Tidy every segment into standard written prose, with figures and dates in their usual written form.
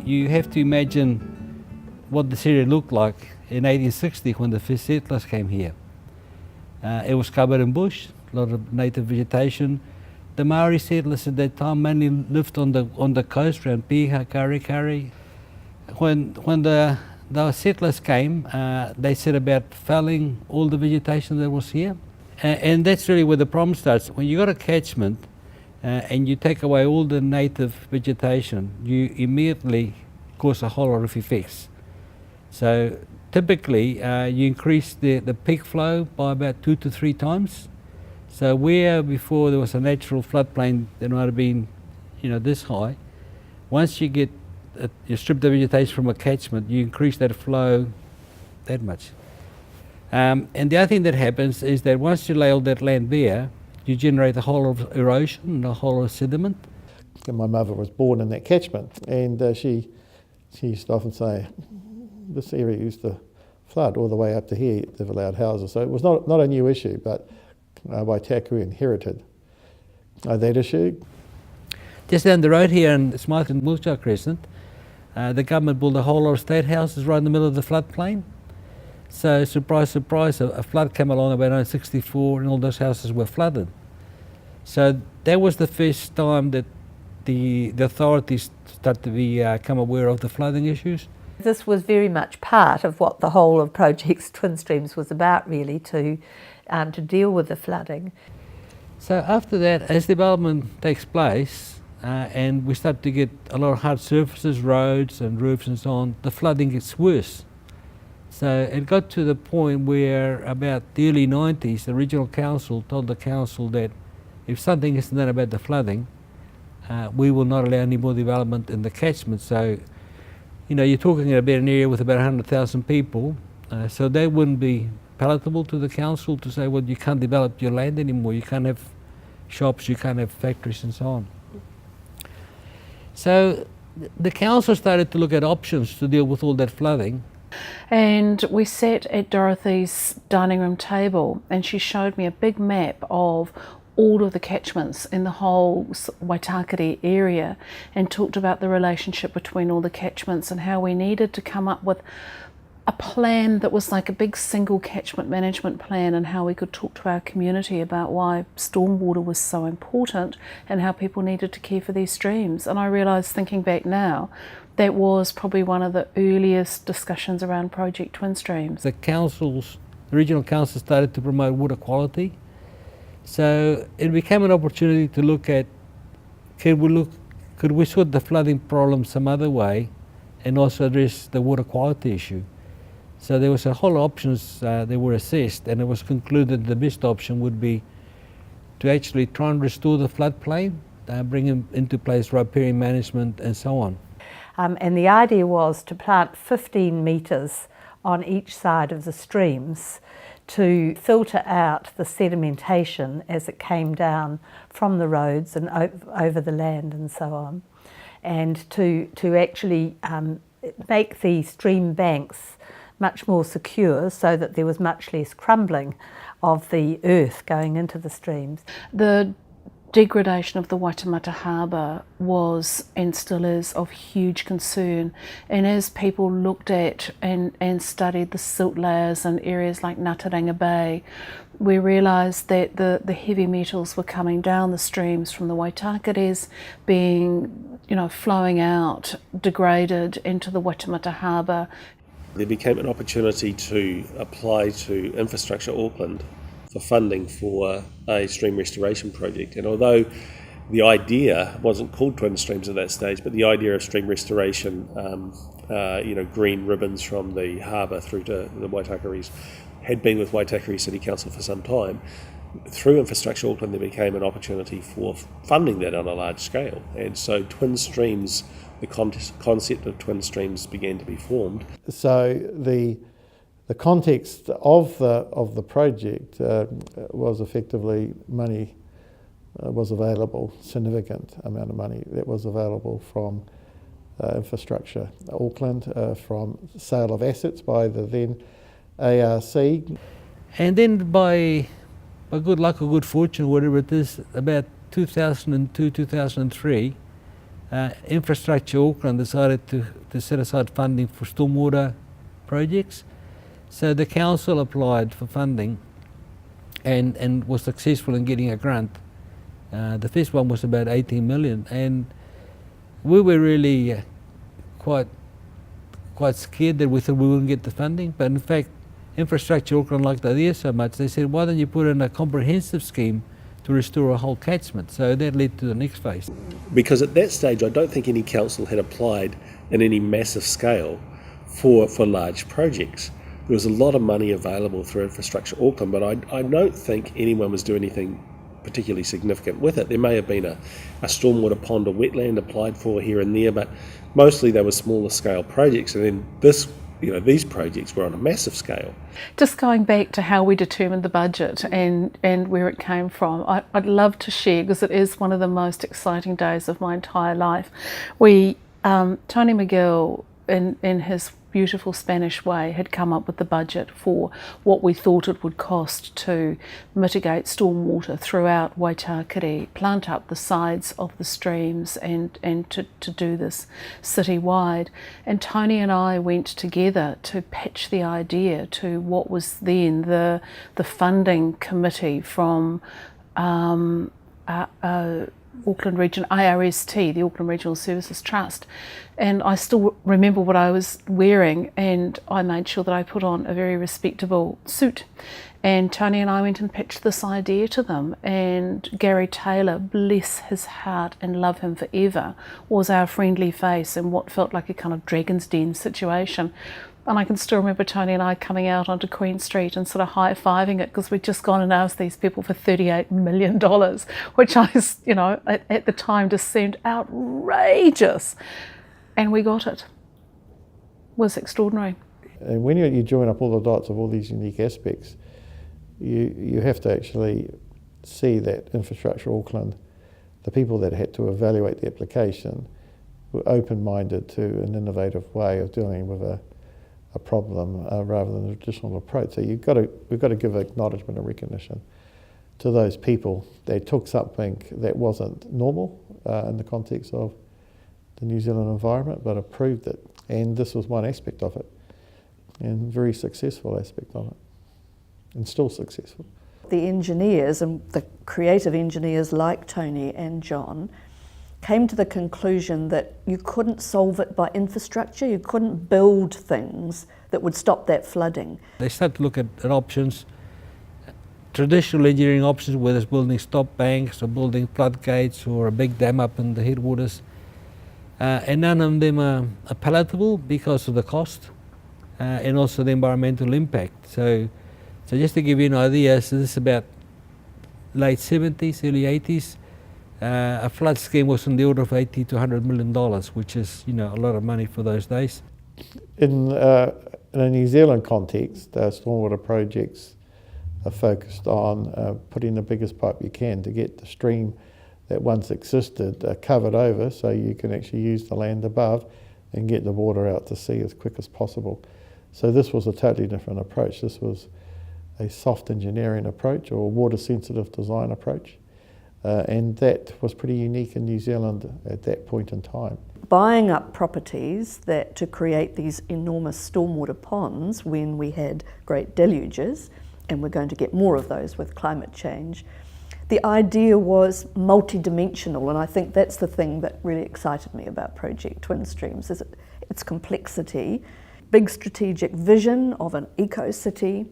you have to imagine what this area looked like in 1860 when the first settlers came here. It was covered in bush, a lot of native vegetation. The Maori settlers at that time mainly lived on the coast around Piha, Karikari. When the settlers came, they set about felling all the vegetation that was here. And that's really where the problem starts. When you got a catchment and you take away all the native vegetation, you immediately cause a whole lot of effects. So typically you increase the peak flow by about 2 to 3 times. So where before there was a natural floodplain that might have been, this high, once you strip the vegetation from a catchment, you increase that flow that much. And the other thing that happens is that once you lay all that land bare, you generate a whole lot of erosion and a whole lot of sediment. And my mother was born in that catchment, and she used to often say, this area used to flood all the way up to here, they've allowed houses. So it was not a new issue, but Waitakere inherited that issue. Just down the road here in Smyth and Wiltshire Crescent, the government built a whole lot of state houses right in the middle of the floodplain. So surprise, surprise, a flood came along about 1964 and all those houses were flooded. So that was the first time that the authorities started to become aware of the flooding issues. This was very much part of what the whole of Project Twin Streams was about, really, to deal with the flooding. So after that, as development takes place and we start to get a lot of hard surfaces, roads and roofs and so on, the flooding gets worse. So it got to the point where about the early 90s, the regional council told the council that if something isn't done about the flooding, we will not allow any more development in the catchment. So, you're talking about an area with about 100,000 people, so that wouldn't be palatable to the council to say, well, you can't develop your land anymore, you can't have shops, you can't have factories and so on. So the council started to look at options to deal with all that flooding. And we sat at Dorothy's dining room table and she showed me a big map of all of the catchments in the whole Waitakere area and talked about the relationship between all the catchments and how we needed to come up with a plan that was like a big single catchment management plan and how we could talk to our community about why stormwater was so important and how people needed to care for these streams. And I realised, thinking back now, that was probably one of the earliest discussions around Project Twin Streams. The regional council started to promote water quality. So it became an opportunity to look at, could we sort the flooding problem some other way and also address the water quality issue. So there was a whole options that were assessed, and it was concluded the best option would be to actually try and restore the floodplain, bring into place riparian management and so on. And the idea was to plant 15 metres on each side of the streams to filter out the sedimentation as it came down from the roads and over the land and so on, and to actually make the stream banks much more secure so that there was much less crumbling of the earth going into the streams. The degradation of the Waitemata Harbour was and still is of huge concern, and as people looked at and studied the silt layers in areas like Ngataranga Bay, we realised that the heavy metals were coming down the streams from the Waitakeres, being flowing out, degraded into the Waitemata Harbour. There became an opportunity to apply to Infrastructure Auckland for funding for a stream restoration project. And although the idea wasn't called Twin Streams at that stage, but the idea of stream restoration, green ribbons from the harbour through to the Waitakeres, had been with Waitakere City Council for some time. Through Infrastructure Auckland, there became an opportunity for funding that on a large scale. And so Twin Streams, the concept of Twin Streams began to be formed. So the context of the project was effectively money was available, significant amount of money that was available from Infrastructure Auckland, from sale of assets by the then ARC. And then by good luck or good fortune, whatever it is, about 2002, 2003, Infrastructure Auckland decided to set aside funding for stormwater projects. So the council applied for funding and was successful in getting a grant. The first one was about 18 million, and we were really quite scared that we thought we wouldn't get the funding, but in fact Infrastructure Auckland liked the idea so much they said, why don't you put in a comprehensive scheme to restore a whole catchment? So that led to the next phase. Because at that stage I don't think any council had applied in any massive scale for large projects. There was a lot of money available through Infrastructure Auckland, but I don't think anyone was doing anything particularly significant with it. There may have been a stormwater pond or wetland applied for here and there, but mostly they were smaller scale projects, and then these projects were on a massive scale. Just going back to how we determined the budget and where it came from, I'd love to share, because it is one of the most exciting days of my entire life. Tony McGill, in his beautiful Spanish way, had come up with the budget for what we thought it would cost to mitigate stormwater throughout Waitakere, plant up the sides of the streams and to do this citywide. And Tony and I went together to pitch the idea to what was then the funding committee from Auckland Region, IRST, the Auckland Regional Services Trust. And I still remember what I was wearing, and I made sure that I put on a very respectable suit. And Tony and I went and pitched this idea to them, and Gary Taylor, bless his heart and love him forever, was our friendly face in what felt like a kind of Dragon's Den situation. And I can still remember Tony and I coming out onto Queen Street and sort of high-fiving it, because we'd just gone and asked these people for $38 million, which at the time just seemed outrageous. And we got it. It was extraordinary. And when you join up all the dots of all these unique aspects, you have to actually see that Infrastructure Auckland, the people that had to evaluate the application, were open-minded to an innovative way of dealing with a problem rather than a traditional approach. So we've got to give acknowledgement and recognition to those people. They took something that wasn't normal in the context of the New Zealand environment, but approved it. And this was one aspect of it, and very successful aspect of it, and still successful. The engineers and the creative engineers like Tony and John came to the conclusion that you couldn't solve it by infrastructure, you couldn't build things that would stop that flooding. They started to look at options, traditional engineering options, whether it's building stop banks or building floodgates or a big dam up in the headwaters. And none of them are palatable because of the cost and also the environmental impact. So just to give you an idea, so this is about late 70s, early 80s. A flood scheme was on the order of $80 to $100 million, which is a lot of money for those days. In a New Zealand context, stormwater projects are focused on putting the biggest pipe you can to get the stream that once existed covered over, so you can actually use the land above and get the water out to sea as quick as possible. So this was a totally different approach. This was a soft engineering approach, or a water sensitive design approach. And that was pretty unique in New Zealand at that point in time. Buying up properties to create these enormous stormwater ponds when we had great deluges, and we're going to get more of those with climate change. The idea was multidimensional, and I think that's the thing that really excited me about Project Twin Streams, is its complexity, big strategic vision of an eco-city.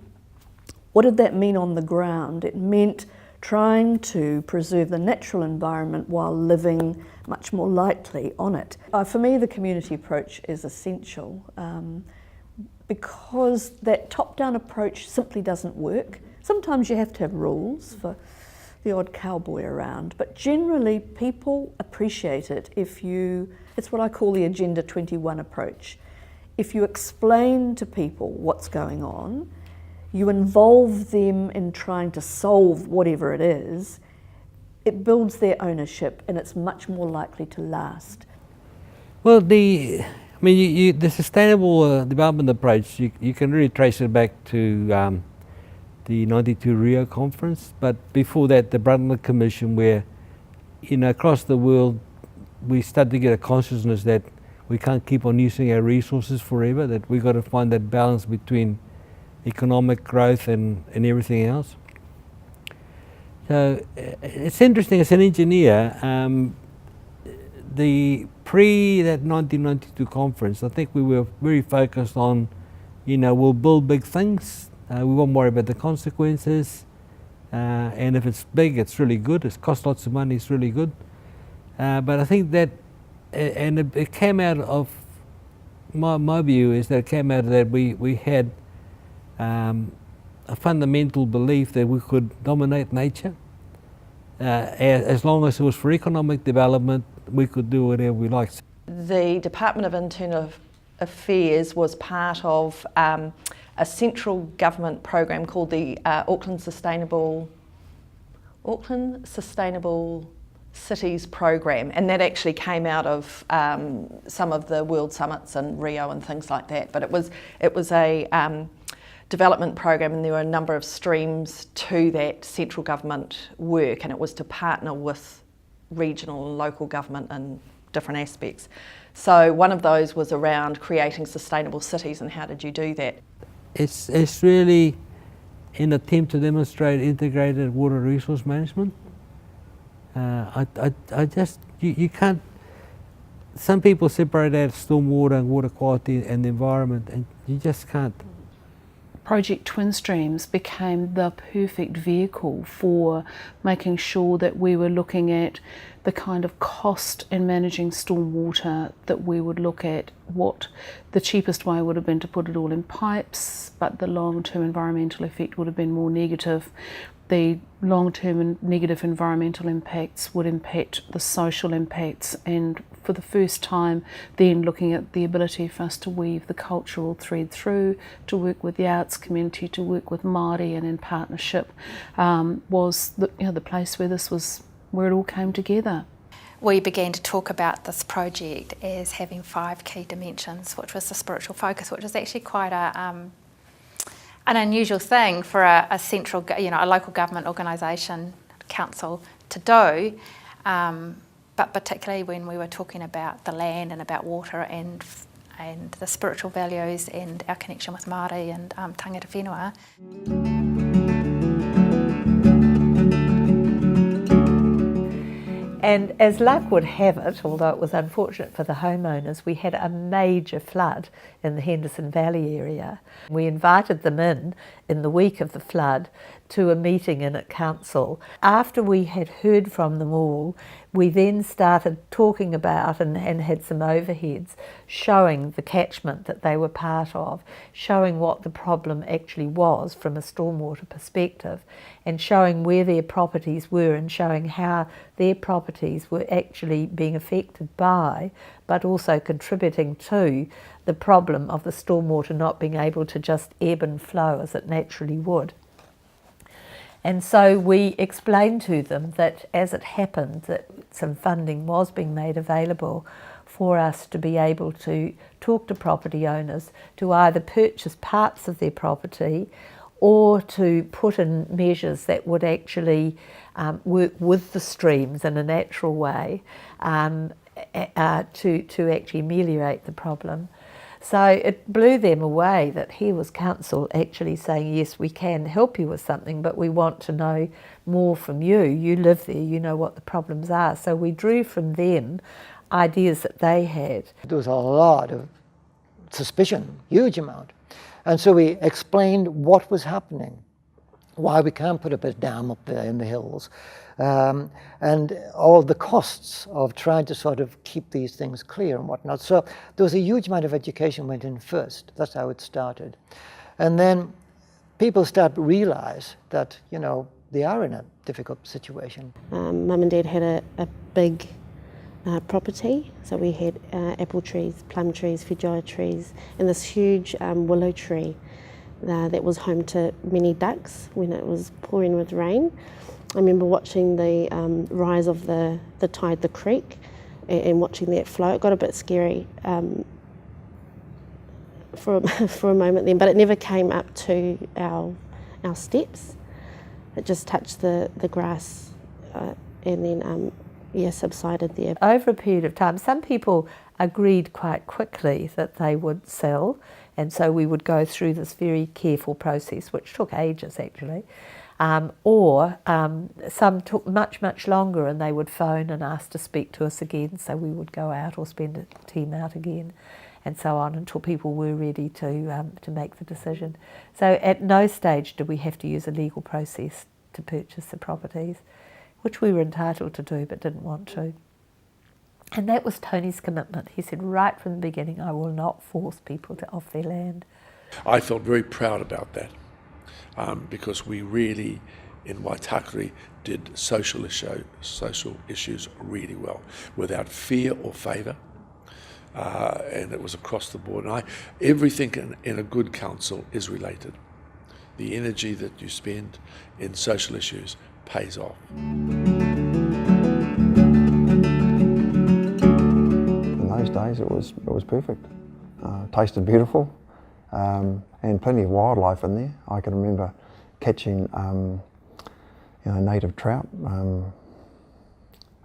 What did that mean on the ground? It meant trying to preserve the natural environment while living much more lightly on it. For me, the community approach is essential because that top-down approach simply doesn't work. Sometimes you have to have rules for the odd cowboy around, but generally people appreciate it it's what I call the Agenda 21 approach. If you explain to people what's going on, you involve them in trying to solve whatever it is, it builds their ownership and it's much more likely to last. Well, the sustainable development approach, you can really trace it back to the 92 Rio conference, but before that the Brundtland Commission, where across the world we start to get a consciousness that we can't keep on using our resources forever, that we've got to find that balance between economic growth and everything else. So it's interesting, as an engineer, that 1992 conference, I think we were very focused on, we'll build big things, we won't worry about the consequences, and if it's big, it's really good, it's cost lots of money, it's really good. But I think that, and it came out of, my view is that it came out of that we had a fundamental belief that we could dominate nature. As long as it was for economic development, we could do whatever we liked. The Department of Internal Affairs was part of a central government program called the Auckland Sustainable Cities Program, and that actually came out of some of the world summits in Rio and things like that. But it was a development program, and there were a number of streams to that central government work, and it was to partner with regional and local government in different aspects. So one of those was around creating sustainable cities, and how did you do that? It's really an attempt to demonstrate integrated water resource management. You can't, some people separate out stormwater and water quality and the environment, and you just can't. Project Twin Streams became the perfect vehicle for making sure that we were looking at the kind of cost in managing stormwater, that we would look at what the cheapest way would have been to put it all in pipes, but the long-term environmental effect would have been more negative. The long-term and negative environmental impacts would impact the social impacts, and for the first time then looking at the ability for us to weave the cultural thread through, to work with the arts community, to work with Māori and in partnership, was the place where where it all came together. We began to talk about this project as having 5 key dimensions, which was the spiritual focus, which is actually quite an unusual thing for a central, a local government organisation, council to do, but particularly when we were talking about the land and about water and the spiritual values and our connection with Māori and tangata whenua. And as luck would have it, although it was unfortunate for the homeowners, we had a major flood in the Henderson Valley area. We invited them in the week of the flood to a meeting in at council. After we had heard from them all, we then started talking about and had some overheads showing the catchment that they were part of, showing what the problem actually was from a stormwater perspective, and showing where their properties were and showing how their properties were actually being affected by, but also contributing to, the problem of the stormwater not being able to just ebb and flow as it naturally would. And so we explained to them that as it happened that some funding was being made available for us to be able to talk to property owners to either purchase parts of their property or to put in measures that would actually work with the streams in a natural way to actually ameliorate the problem. So it blew them away that here was council actually saying, yes, we can help you with something, but we want to know more from you. You live there, you know what the problems are. So we drew from them ideas that they had. There was a lot of suspicion, huge amount. And so we explained what was happening, why we can't put up a dam up there in the hills, and all the costs of trying to sort of keep these things clear and whatnot. So there was a huge amount of education went in first. That's how it started. And then people start to realize that, they are in a difficult situation. Mum and Dad had a big property. So we had apple trees, plum trees, feijoa trees, and this huge willow tree that was home to many ducks when it was pouring with rain. I remember watching the rise of the tide, the creek, and watching that flow. It got a bit scary for a moment then, but it never came up to our steps. It just touched the grass, and then subsided there. Over a period of time, some people agreed quite quickly that they would sell, and so we would go through this very careful process, which took ages actually. Or some took much, much longer, and they would phone and ask to speak to us again, so we would go out or spend a team out again, and so on, until people were ready to make the decision. So at no stage did we have to use a legal process to purchase the properties, which we were entitled to do but didn't want to. And that was Tony's commitment. He said right from the beginning, I will not force people off their land. I felt very proud about that. Because we really, in Waitakere, did social issues really well, without fear or favour, and it was across the board. And everything in a good council is related. The energy that you spend in social issues pays off. In those days, it was perfect. Tasted beautiful. And plenty of wildlife in there. I can remember catching, native trout,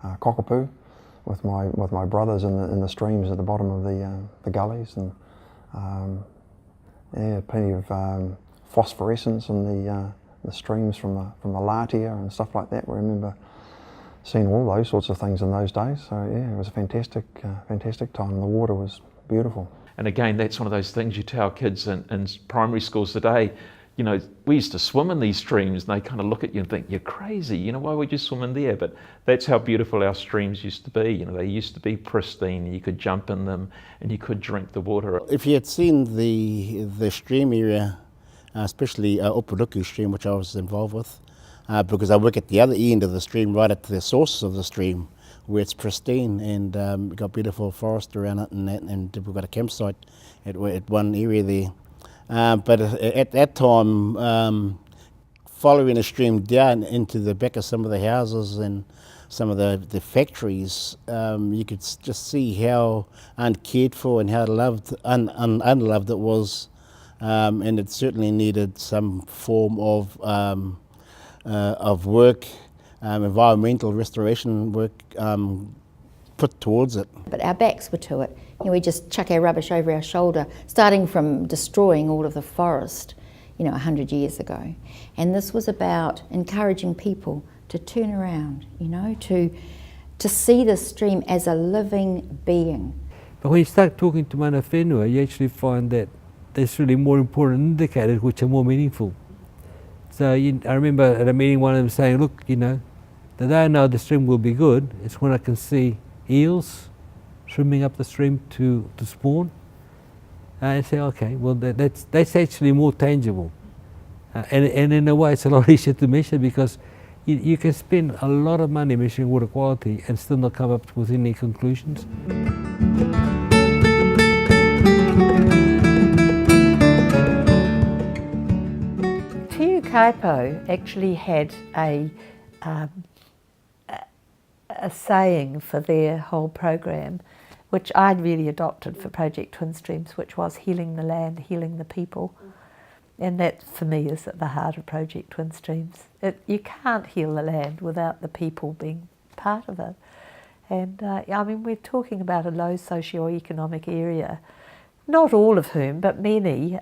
cockapoo, with my brothers in the streams at the bottom of the gullies, and plenty of phosphorescence in the streams from the Latia and stuff like that. I remember seeing all those sorts of things in those days. So yeah, it was a fantastic time. The water was beautiful. And again, that's one of those things you tell kids in primary schools today. We used to swim in these streams, and they kind of look at you and think, you're crazy, why would you swim in there? But that's how beautiful our streams used to be. They used to be pristine, you could jump in them and you could drink the water. If you had seen the stream area, especially Upuluku stream, which I was involved with, because I work at the other end of the stream, right at the source of the stream, where it's pristine, and we've got beautiful forest around it, and we've got a campsite at one area there. But at that time, following the stream down into the back of some of the houses and some of the factories, you could just see how uncared for and how unloved it was, and it certainly needed some form of work. Environmental restoration work put towards it. But our backs were to it. We just chuck our rubbish over our shoulder, starting from destroying all of the forest, 100 years ago. And this was about encouraging people to turn around, to see the stream as a living being. But when you start talking to mana whenua, you actually find that there's really more important indicators which are more meaningful. So I remember at a meeting one of them saying, look, the day I know the stream will be good, it's when I can see eels swimming up the stream to spawn. And say, okay, well that's actually more tangible. And in a way it's a lot easier to measure, because you can spend a lot of money measuring water quality and still not come up with any conclusions. Te Kaipo actually had a saying for their whole program, which I'd really adopted for Project Twin Streams, which was healing the land, healing the people. And that, for me, is at the heart of Project Twin Streams. You can't heal the land without the people being part of it. And we're talking about a low socio-economic area, not all of whom, but many,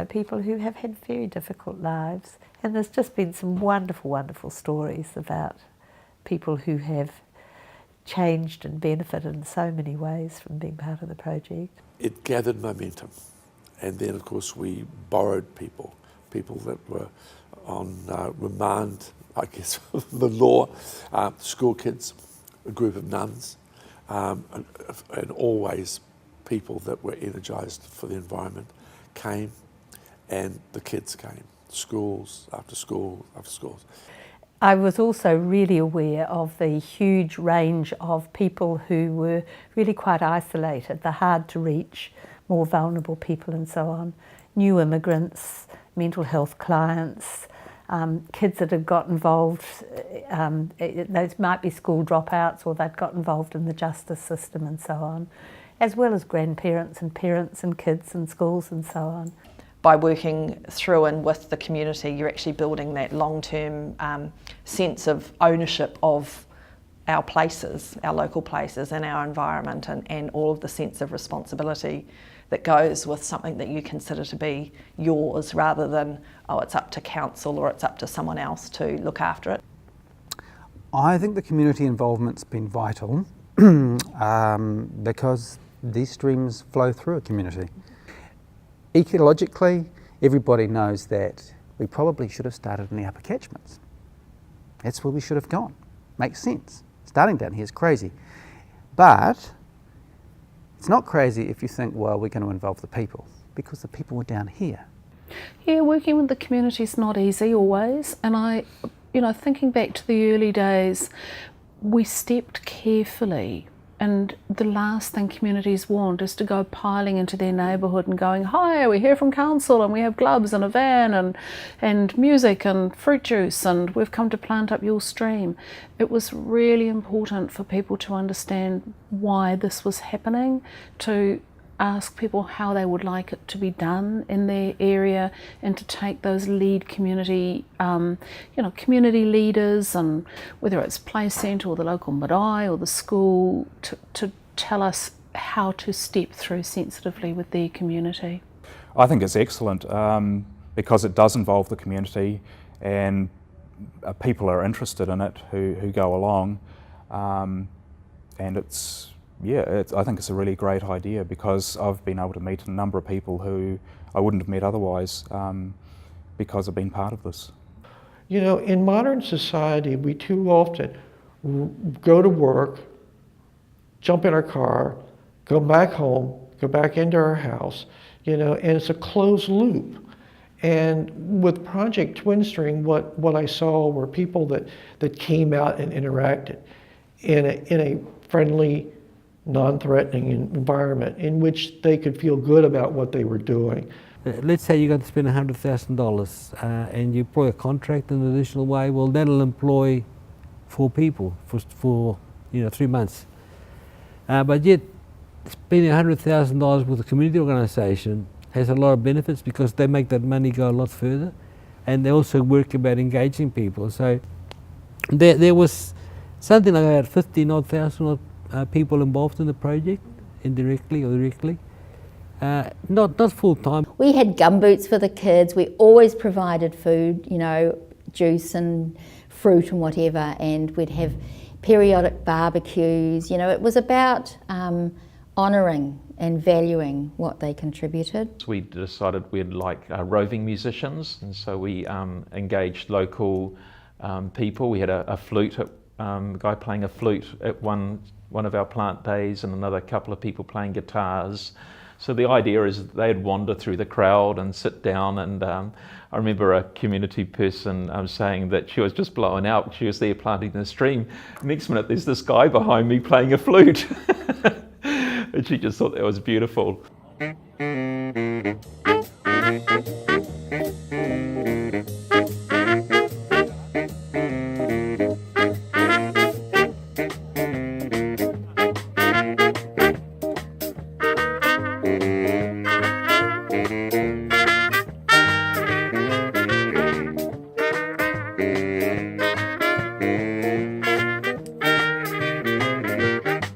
people who have had very difficult lives. And there's just been some wonderful, wonderful stories about people who have changed and benefited in so many ways from being part of the project. It gathered momentum, and then of course we borrowed people that were on remand, I guess, the law, school kids, a group of nuns, and always people that were energised for the environment came, and the kids came, schools after school after schools. I was also really aware of the huge range of people who were really quite isolated, the hard to reach, more vulnerable people and so on, new immigrants, mental health clients, kids that had got involved, those might be school dropouts, or they'd got involved in the justice system and so on, as well as grandparents and parents and kids and schools and so on. By working through and with the community, you're actually building that long-term sense of ownership of our places, our local places and our environment, and all of the sense of responsibility that goes with something that you consider to be yours, rather than, oh, it's up to council or it's up to someone else to look after it. I think the community involvement's been vital because these streams flow through a community. Ecologically, everybody knows that we probably should have started in the upper catchments. That's where we should have gone. Makes sense. Starting down here is crazy. But it's not crazy if you think, well, we're going to involve the people, because the people were down here. Yeah, working with the community is not easy always, and thinking back to the early days, we stepped carefully, and the last thing communities want is to go piling into their neighbourhood and going, hi, we're here from council and we have gloves and a van and music and fruit juice and we've come to plant up your stream. It was really important for people to understand why this was happening, to ask people how they would like it to be done in their area, and to take those lead community, community leaders, and whether it's Play Centre or the local marae or the school, to tell us how to step through sensitively with their community. I think it's excellent because it does involve the community, and people are interested in it who go along, and I think it's a really great idea, because I've been able to meet a number of people who I wouldn't have met otherwise because I've been part of this. You know, in modern society, we too often go to work, jump in our car, go back home, go back into our house, and it's a closed loop. And with Project Twin Stream, what I saw were people that came out and interacted in a friendly, non-threatening environment in which they could feel good about what they were doing. Let's say you're going to spend $100,000 and you employ a contract in an additional way. Well, that'll employ 4 people for 3 months. But yet, spending $100,000 with a community organisation has a lot of benefits, because they make that money go a lot further, and they also work about engaging people. So there was something like about 15,000 people involved in the project, indirectly or directly. Not full time. We had gumboots for the kids. We always provided food, juice and fruit and whatever, and we'd have periodic barbecues. It was about honouring and valuing what they contributed. We decided we'd like roving musicians, and so we engaged local people. We had a flute, a guy playing a flute at one of our plant days, and another couple of people playing guitars. So the idea is they'd wander through the crowd and sit down, and I remember a community person saying that she was just blown out. She was there planting the stream. Next minute there's this guy behind me playing a flute. And she just thought that was beautiful.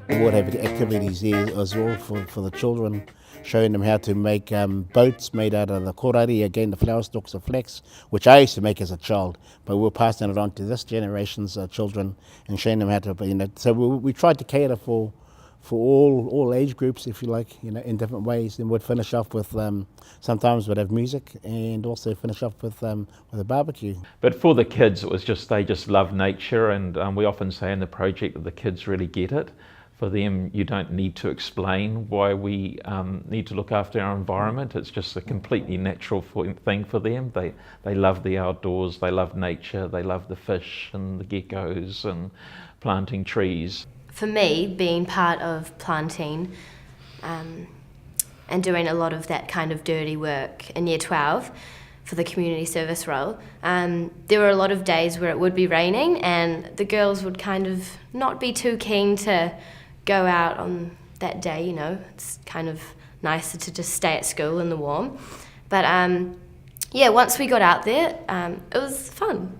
We'll have activities there as well for the children, showing them how to make boats made out of the korari, again the flower stalks of flax, which I used to make as a child, but we're passing it on to this generation's children and showing them how to, so we tried to cater for all age groups, if you like, in different ways. And we'd finish off with, sometimes we'd have music, and also finish off with a barbecue. But for the kids, it was just, they just love nature, and we often say in the project that the kids really get it. For them, you don't need to explain why we need to look after our environment. It's just a completely natural thing for them. They love the outdoors, they love nature, they love the fish and the geckos and planting trees. For me, being part of planting and doing a lot of that kind of dirty work in Year 12 for the community service role, there were a lot of days where it would be raining and the girls would kind of not be too keen to go out on that day, it's kind of nicer to just stay at school in the warm. But once we got out there, it was fun,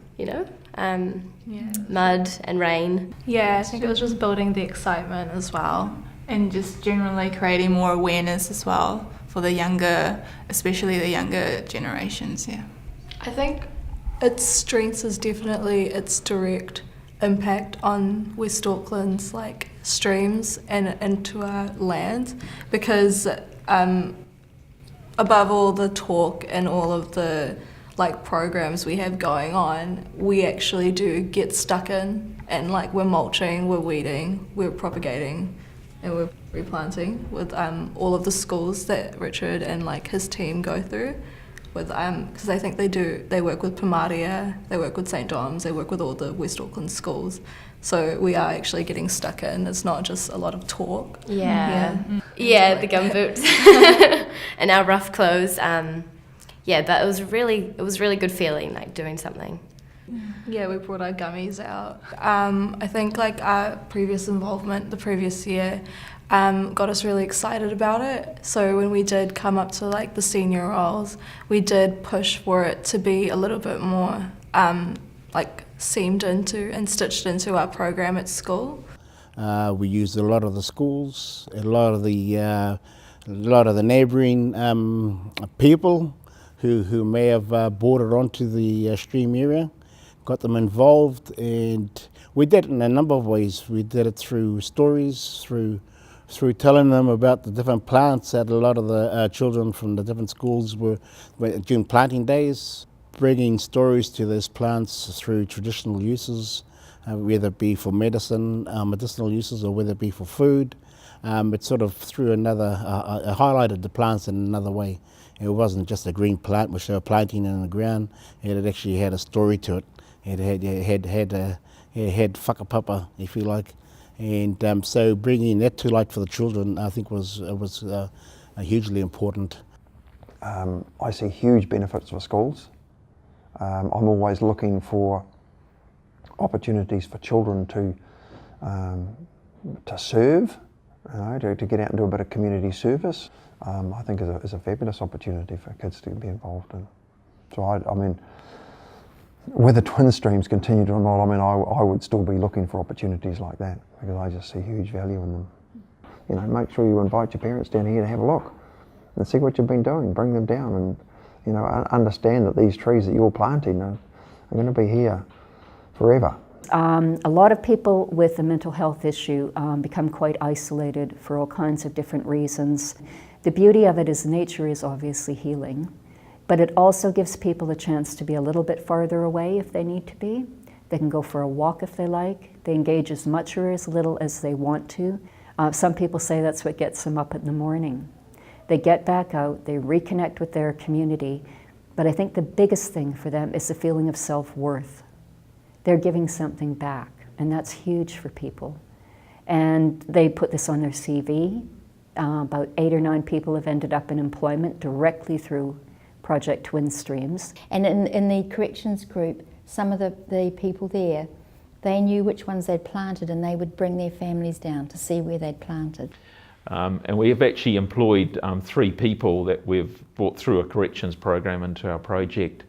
mud and rain. Yeah, I think it was just building the excitement as well, and just generally creating more awareness as well for the younger, especially the younger generations. Yeah, I think its strengths is definitely its direct impact on West Auckland's like streams and into our land, because above all the talk and all of the like programs we have going on, we actually do get stuck in, and like we're mulching, we're weeding, we're propagating, and we're replanting with all of the schools that Richard and like his team go through with because I think they work with Pamaria, they work with St. Dom's, they work with all the West Auckland schools. So we are actually getting stuck in. It's not just a lot of talk. Yeah, the gumboots and our rough clothes. But it was really good feeling, like doing something. Yeah, we brought our gummies out. I think like our previous involvement the previous year got us really excited about it. So when we did come up to like the senior roles, we did push for it to be a little bit more like seamed into and stitched into our program at school. We used a lot of the schools, a lot of the neighbouring people who may have bordered onto the stream area, got them involved, and we did it in a number of ways. We did it through stories, through telling them about the different plants that a lot of the children from the different schools were during planting days, bringing stories to those plants through traditional uses, whether it be for medicinal uses, or whether it be for food. It sort of threw highlighted the plants in another way. It wasn't just a green plant which they were planting in the ground. It actually had a story to it. It had whakapapa, if you like. And so bringing that to light for the children, I think was hugely important. I see huge benefits for schools. I'm always looking for opportunities for children to serve, to get out and do a bit of community service. I think is a fabulous opportunity for kids to be involved in. So I mean, whether twin streams continued or not, I mean, I would still be looking for opportunities like that, because I just see huge value in them. You know, make sure you invite your parents down here to have a look and see what you've been doing. Bring them down and, you know, understand that these trees that you're planting are going to be here forever. A lot of people with a mental health issue become quite isolated for all kinds of different reasons. The beauty of it is nature is obviously healing, but it also gives people a chance to be a little bit farther away if they need to be. They can go for a walk if they like. They engage as much or as little as they want to. Some people say that's what gets them up in the morning. They get back out, they reconnect with their community, but I think the biggest thing for them is the feeling of self-worth. They're giving something back, and that's huge for people. And they put this on their CV. About 8 or 9 people have ended up in employment directly through Project Twin Streams. And in the corrections group, some of the people there, they knew which ones they'd planted, and they would bring their families down to see where they'd planted. And we have actually employed 3 people that we've brought through a corrections program into our project.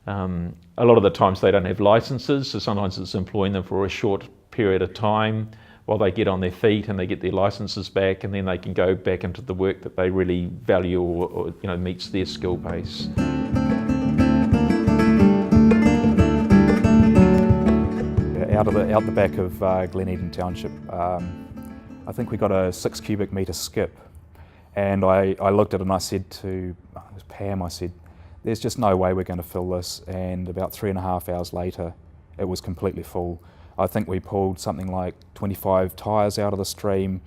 A lot of the times they don't have licenses, so sometimes it's employing them for a short period of time while they get on their feet and they get their licenses back, and then they can go back into the work that they really value or you know, meets their skill base. Out the back of Glen Eden Township, I think we got a 6 cubic metre skip, and I looked at it and I said to Pam, I said, there's just no way we're going to fill this, and about 3.5 hours later it was completely full. I think we pulled something like 25 tyres out of the stream,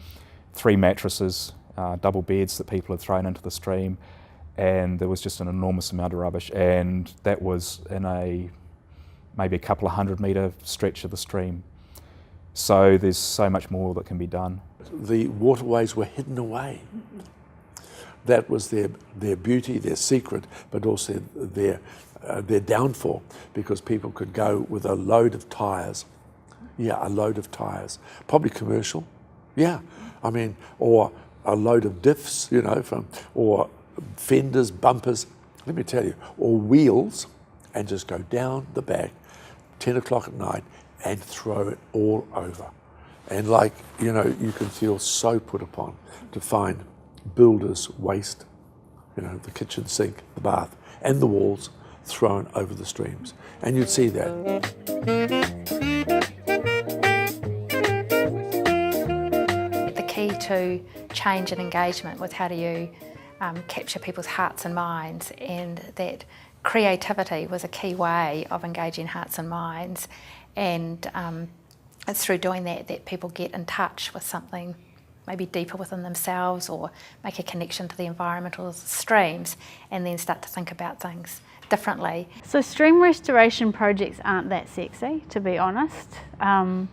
3 mattresses, double beds that people had thrown into the stream, and there was just an enormous amount of rubbish, and that was in maybe a couple of 100-metre stretch of the stream. So there's so much more that can be done. The waterways were hidden away. That was their beauty, their secret, but also their downfall, because people could go with a load of tyres. Yeah, a load of tyres, probably commercial. Yeah, I mean, or a load of diffs, you know, or fenders, bumpers. Let me tell you, or wheels, and just go down the back, 10 o'clock at night and throw it all over. And like, you know, you can feel so put upon to find builders' waste, you know, the kitchen sink, the bath, and the walls thrown over the streams. And you'd see that. The key to change and engagement was how do you capture people's hearts and minds, and that creativity was a key way of engaging hearts and minds, and it's through doing that that people get in touch with something maybe deeper within themselves, or make a connection to the environmental streams, and then start to think about things differently. So stream restoration projects aren't that sexy, to be honest, and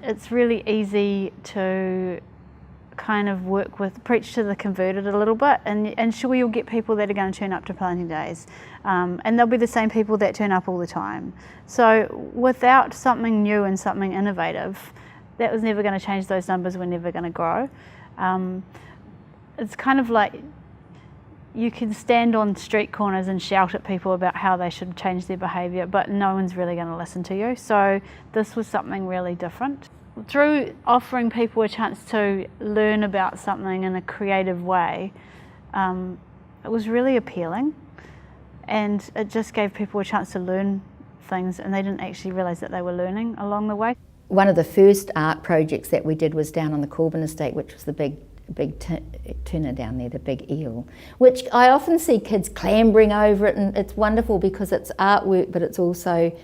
it's really easy to kind of preach to the converted a little bit, and sure, you'll get people that are going to turn up to planting days, and they'll be the same people that turn up all the time. So without something new and something innovative, that was never going to change. Those numbers were never going to grow. It's kind of like you can stand on street corners and shout at people about how they should change their behaviour, but no one's really going to listen to you. So this was something really different. Through offering people a chance to learn about something in a creative way, it was really appealing, and it just gave people a chance to learn things, and they didn't actually realise that they were learning along the way. One of the first art projects that we did was down on the Corbin estate, which was the big tuna down there, the big eel, which I often see kids clambering over it, and it's wonderful because it's artwork, but it's also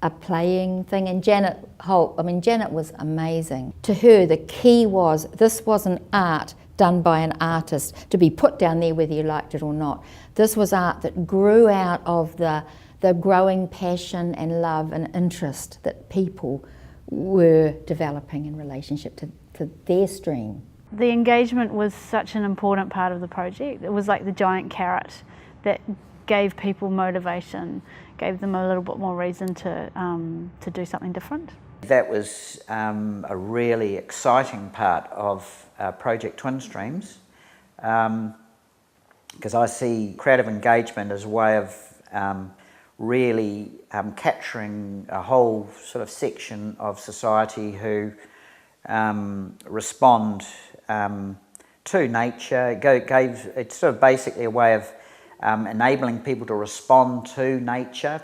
a playing thing. And Janet Holt, Janet was amazing. To her, the key was this wasn't art done by an artist to be put down there whether you liked it or not. This was art that grew out of the growing passion and love and interest that people were developing in relationship to their stream. The engagement was such an important part of the project. It was like the giant carrot that gave people motivation, gave them a little bit more reason to do something different. That was a really exciting part of Project Twin Streams, because I see creative engagement as a way of really capturing a whole sort of section of society who respond to nature. It's sort of basically a way of enabling people to respond to nature.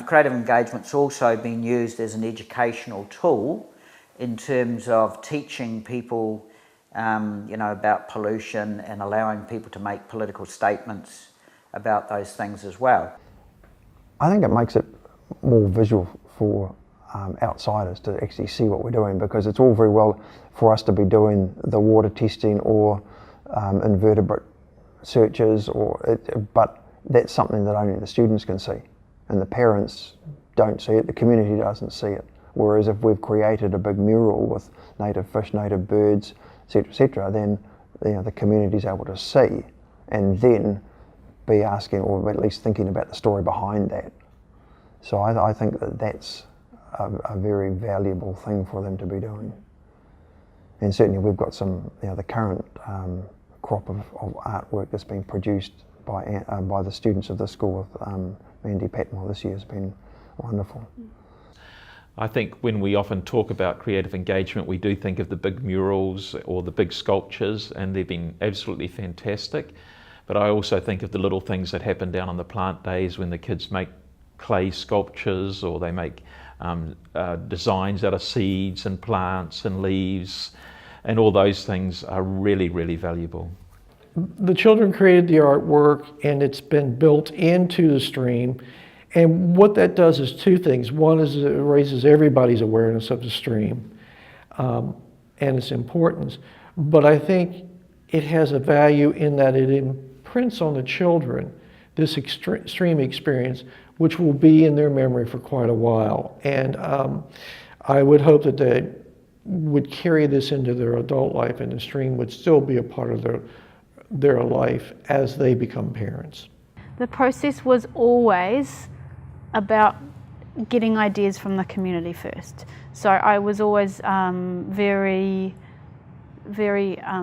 Creative engagement's also been used as an educational tool in terms of teaching people about pollution and allowing people to make political statements about those things as well. I think it makes it more visual for outsiders to actually see what we're doing, because it's all very well for us to be doing the water testing or invertebrate searches, but that's something that only the students can see, and the parents don't see it, the community doesn't see it. Whereas if we've created a big mural with native fish, native birds, etc., then the community's able to see and then be asking, or at least thinking about the story behind that. So I think that that's a very valuable thing for them to be doing. And certainly we've got some, the current crop of artwork that's been produced by the students of the school with Mandy Patmore this year has been wonderful. I think when we often talk about creative engagement, we do think of the big murals or the big sculptures, and they've been absolutely fantastic. But I also think of the little things that happen down on the plant days when the kids make clay sculptures, or they make designs out of seeds and plants and leaves, and all those things are really, really valuable. The children created the artwork, and it's been built into the stream. And what that does is two things. One is it raises everybody's awareness of the stream and its importance. But I think it has a value in that it imprints on the children this stream experience, which will be in their memory for quite a while. And I would hope that they would carry this into their adult life, and the stream would still be a part of their life as they become parents. The process was always about getting ideas from the community first. So I was always very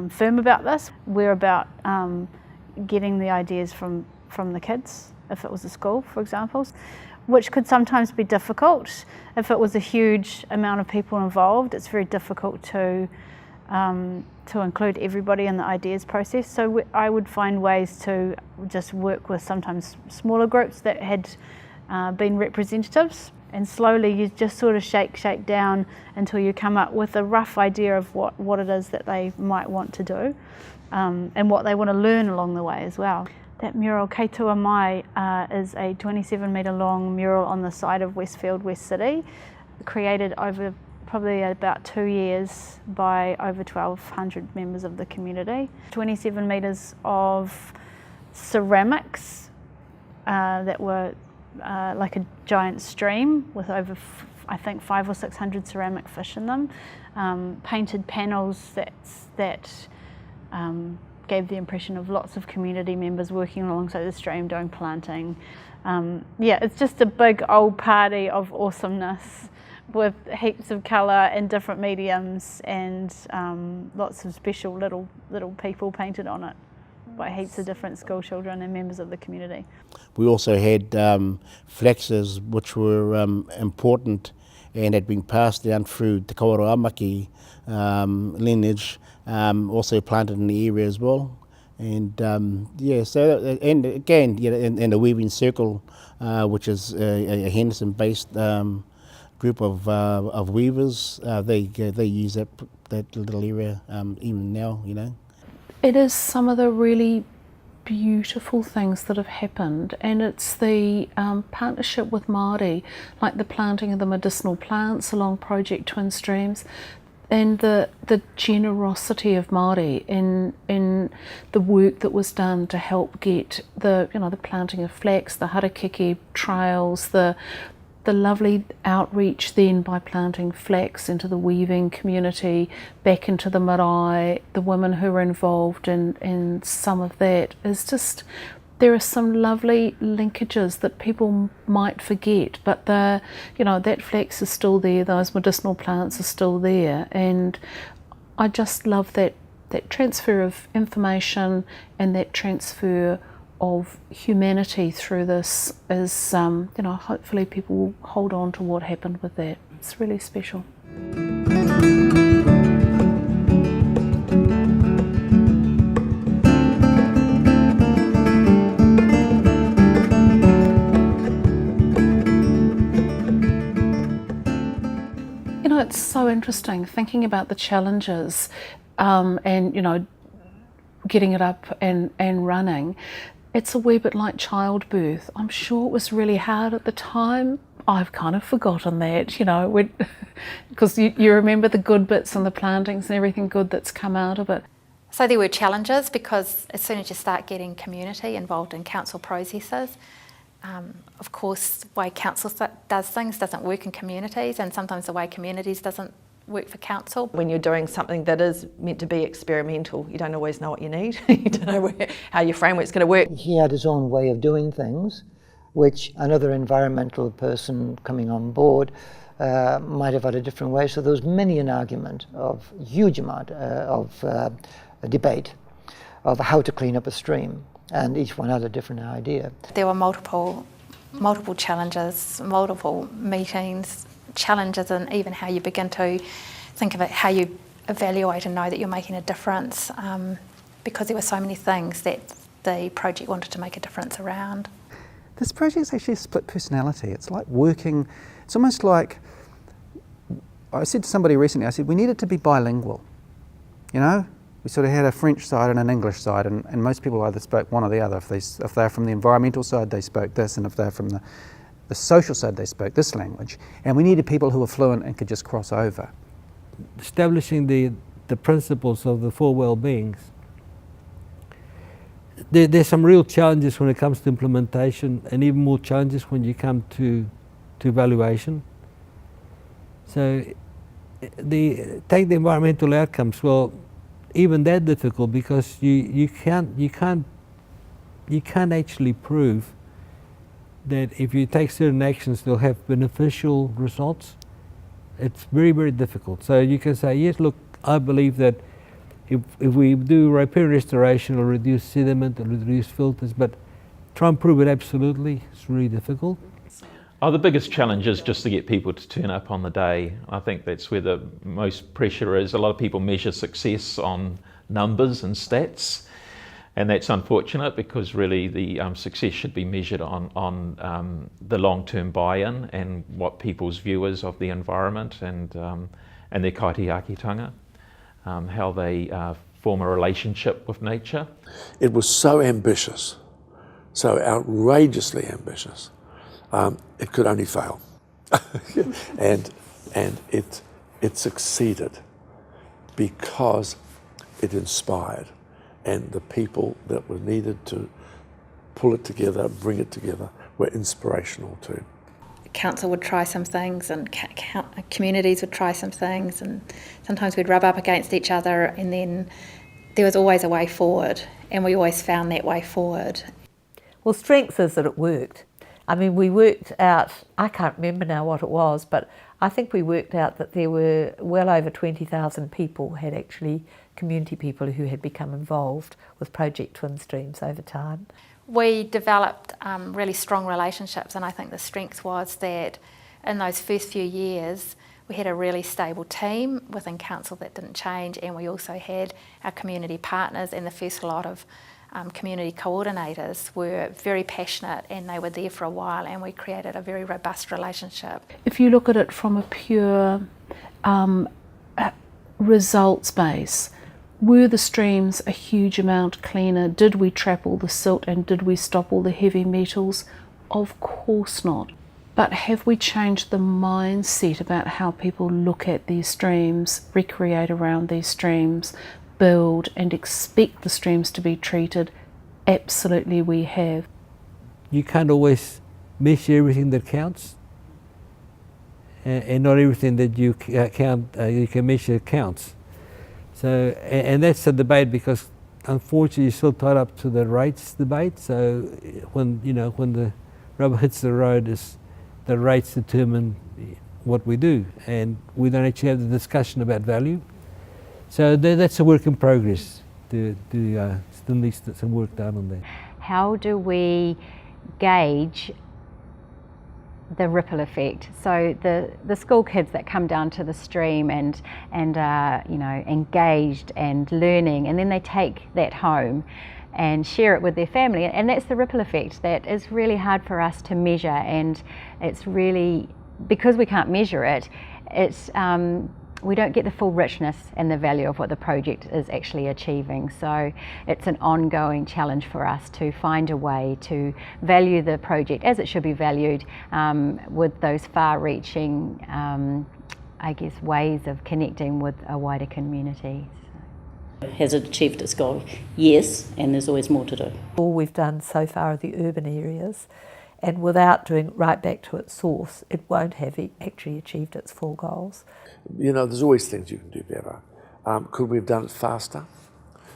firm about this. We're about getting the ideas from the kids, if it was a school, for example. which could sometimes be difficult. If it was a huge amount of people involved, it's very difficult to include everybody in the ideas process. So I would find ways to just work with sometimes smaller groups that had been representatives, and slowly you just sort of shake down until you come up with a rough idea of what it is that they might want to do, and what they want to learn along the way as well. That mural, Kei Tua Mai, is a 27-metre long mural on the side of Westfield West City, created over probably about 2 years by over 1,200 members of the community. 27 metres of ceramics that were like a giant stream with over, I think, 500 or 600 ceramic fish in them. Painted panels that gave the impression of lots of community members working alongside the stream doing planting. Yeah, it's just a big old party of awesomeness with heaps of colour and different mediums, and lots of special little people painted on it by heaps of different school children and members of the community. We also had flaxes which were important and had been passed down through Te Kawerau Amaki lineage, also planted in the area as well. And yeah, so, and again, yeah, in the Weaving Circle, which is a Henderson-based group of weavers, they use that little area even now, you know. It is some of the really beautiful things that have happened, and it's the partnership with Māori, like the planting of the medicinal plants along Project Twin Streams, and the generosity of Māori in the work that was done to help get the planting of flax, the harakeke trails, the lovely outreach then by planting flax into the weaving community, back into the marae, the women who were involved in some of that is just, there are some lovely linkages that people might forget, but that flax is still there, those medicinal plants are still there, and I just love that transfer of information and that transfer of humanity through this is, hopefully people will hold on to what happened with that. It's really special. It's so interesting thinking about the challenges and, getting it up and running. It's a wee bit like childbirth. I'm sure it was really hard at the time. I've kind of forgotten that, because you remember the good bits and the plantings and everything good that's come out of it. So there were challenges, because as soon as you start getting community involved in council processes, of course, the way council does things doesn't work in communities, and sometimes the way communities doesn't work for council. When you're doing something that is meant to be experimental, you don't always know what you need. You don't know how your framework's going to work. He had his own way of doing things, which another environmental person coming on board might have had a different way. So there was many an argument of huge amount of debate of how to clean up a stream, and each one had a different idea. There were multiple challenges, multiple meetings, challenges, and even how you begin to think of it, how you evaluate and know that you're making a difference, because there were so many things that the project wanted to make a difference around. This project's actually a split personality. It's like working, it's almost like, I said to somebody recently, I said, we need it to be bilingual. We sort of had a French side and an English side, and most people either spoke one or the other. If they're from the environmental side, they spoke this, and if they're from the social side, they spoke this language. And we needed people who were fluent and could just cross over. Establishing the principles of the four well-beings. There's some real challenges when it comes to implementation, and even more challenges when you come to evaluation. So take the environmental outcomes. Well, even that difficult, because you can't actually prove that if you take certain actions they'll have beneficial results. It's very, very difficult. So you can say, yes, look, I believe that if we do riparian restoration or reduce sediment or reduce filters, but try and prove it absolutely, it's really difficult. Oh, the biggest challenge is just to get people to turn up on the day. I think that's where the most pressure is. A lot of people measure success on numbers and stats, and that's unfortunate because really the success should be measured on the long-term buy-in and what people's view is of the environment and their kaitiakitanga, how they form a relationship with nature. It was so ambitious, so outrageously ambitious. It could only fail, and it succeeded because it inspired, and the people that were needed to pull it together, bring it together, were inspirational too. Council would try some things and communities would try some things, and sometimes we'd rub up against each other, and then there was always a way forward, and we always found that way forward. Well, strength is that it worked. I mean, we worked out, I can't remember now what it was, but I think we worked out that there were well over 20,000 people had actually, community people who had become involved with Project Twin Streams over time. We developed really strong relationships, and I think the strength was that in those first few years we had a really stable team within council that didn't change, and we also had our community partners, and the first lot of community coordinators were very passionate, and they were there for a while, and we created a very robust relationship. If you look at it from a pure results base, were the streams a huge amount cleaner? Did we trap all the silt and did we stop all the heavy metals? Of course not. But have we changed the mindset about how people look at these streams, recreate around these streams, build and expect the streams to be treated? Absolutely we have. You can't always measure everything that counts, and not everything that you you can measure counts. So, and that's a debate because unfortunately you're still tied up to the rates debate. So when the rubber hits the road, the rates determine what we do, and we don't actually have the discussion about value. So that's a work in progress. Still needs some work done on that. How do we gauge the ripple effect? So the school kids that come down to the stream and are engaged and learning, and then they take that home and share it with their family, and that's the ripple effect that is really hard for us to measure, and it's really, because we can't measure it, it's we don't get the full richness and the value of what the project is actually achieving. So it's an ongoing challenge for us to find a way to value the project as it should be valued, with those far-reaching, ways of connecting with a wider community. Has it achieved its goal? Yes, and there's always more to do. All we've done so far are the urban areas, and without doing it right back to its source, it won't have actually achieved its full goals. There's always things you can do better. Could we have done it faster?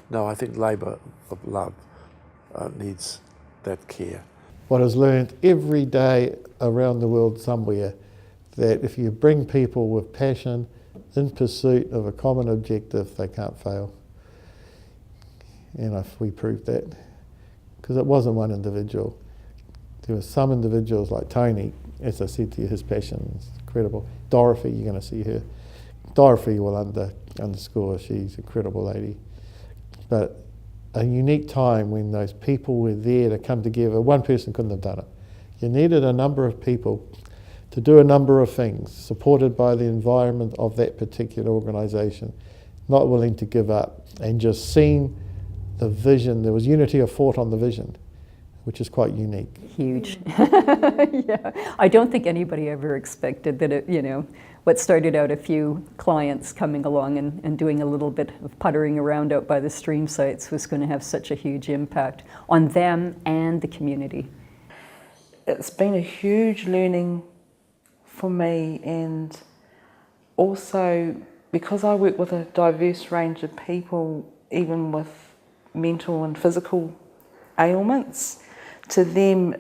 No, I think labour of love needs that care. What is learned every day around the world somewhere, that if you bring people with passion in pursuit of a common objective, they can't fail. And we proved that, because it wasn't one individual. There were some individuals like Tony, as I said to you, his passion is incredible. Dorothy, you're going to see her. Dorothy will underscore, she's an incredible lady. But a unique time when those people were there to come together. One person couldn't have done it. You needed a number of people to do a number of things, supported by the environment of that particular organisation, not willing to give up, and just seeing the vision. There was unity of thought on the vision, which is quite unique. Huge. Yeah. I don't think anybody ever expected that what started out a few clients coming along and doing a little bit of puttering around out by the stream sites was going to have such a huge impact on them and the community. It's been a huge learning for me, and also because I work with a diverse range of people, even with mental and physical ailments, to them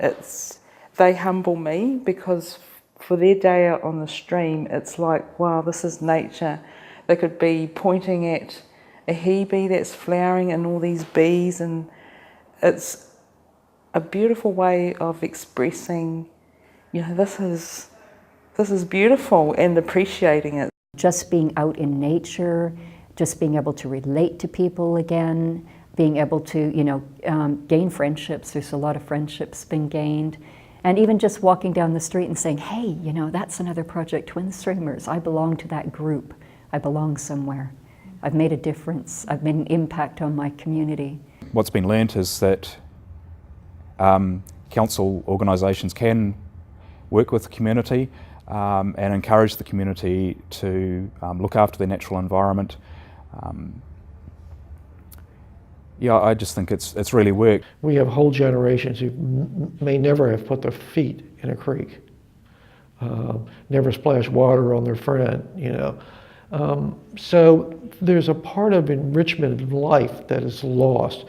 they humble me, because for their day out on the stream, it's like, wow, this is nature. They could be pointing at a hebe that's flowering and all these bees, and it's a beautiful way of expressing you know, this is beautiful, and appreciating it. Just being out in nature, just being able to relate to people again, being able to, you know, gain friendships. There's a lot of friendships been gained. And even just walking down the street and saying, hey, you know, that's another project, Twin Streamers. I belong to that group. I belong somewhere. I've made a difference. I've made an impact on my community. What's been learnt is that council organisations can work with the community and encourage the community to look after their natural environment. Yeah, I just think it's really worked. We have whole generations who may never have put their feet in a creek, never splashed water on their friend, you know. So there's a part of enrichment of life that is lost,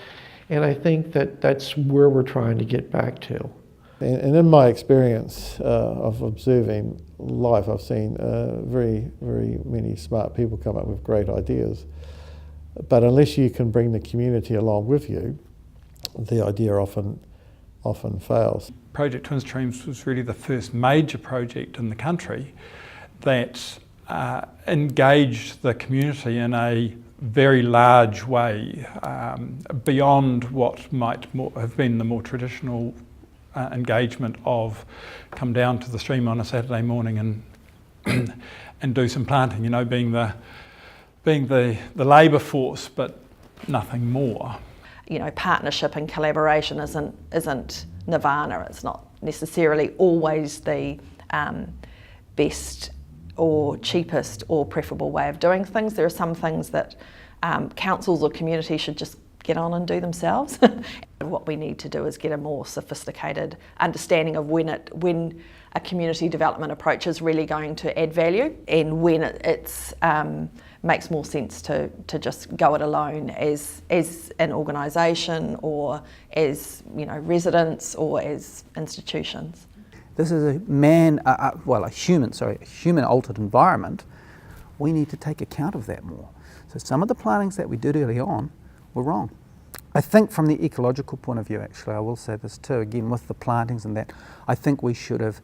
and I think that that's where we're trying to get back to. And in my experience of observing life, I've seen very, very many smart people come up with great ideas. But unless you can bring the community along with you, the idea often fails. Project Twin Streams was really the first major project in the country that engaged the community in a very large way, beyond what might have been the more traditional engagement of come down to the stream on a Saturday morning and do some planting, you know, being the labour force, but nothing more. You know, partnership and collaboration isn't nirvana. It's not necessarily always the best or cheapest or preferable way of doing things. There are some things that councils or communities should just get on and do themselves. What we need to do is get a more sophisticated understanding of when a community development approach is really going to add value, and when it's makes more sense to just go it alone as an organisation, or as, you know, residents, or as institutions. This is a human altered environment. We need to take account of that more. So some of the plantings that we did early on were wrong. I think from the ecological point of view, actually, I will say this too, again with the plantings and that, I think we should have,